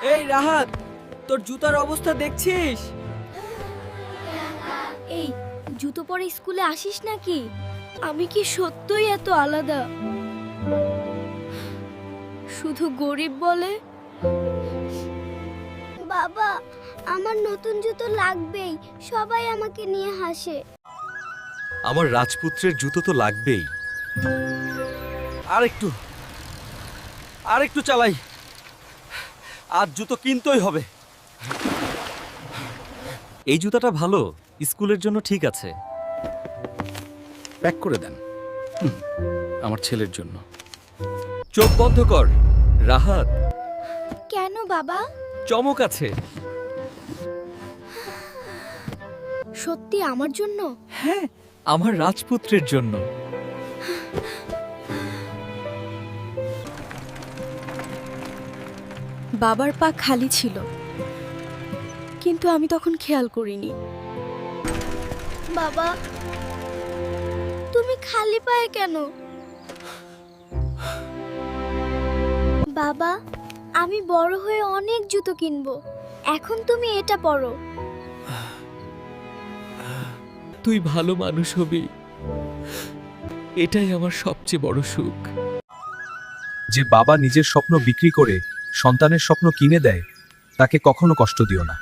এই রাহাত, তোর জুতার অবস্থা দেখছিস? এই জুতো পরে স্কুলে আসিস নাকি? আমি কি সত্যই এত আলাদা? শুধু গরিব বলে? বাবা, আমার নতুন জুতো লাগবেই, সবাই আমাকে নিয়ে হাসে। আমার রাজপুত্রের জুতো তো লাগবেই। আর একটু চালাই, আজ জুতো কিনতেই হবে। এই জুতাটা ভালো, স্কুলের জন্য ঠিক আছে। প্যাক করে দেন আমার ছেলের জন্য। চোখ বন্ধ কর রাহাত, কেন বাবা? চমক আছে। সত্যি আমার জন্য? হ্যাঁ, আমার রাজপুত্রের জন্য। বাবার পা খালি ছিল, কিন্তু আমি তখন খেয়াল করিনি। বাবা, তুমি খালি পায়ে কেন? বাবা, আমি বড় হয়ে অনেক জুতো কিনবো, এখন তুমি এটা পরো। তুই ভালো মানুষ হবি, এটাই আমার সবচেয়ে বড় সুখ। যে বাবা নিজের স্বপ্ন বিক্রি করে সন্তানের স্বপ্ন কিনে দেয়, তাকে কখনো কষ্ট দিও না।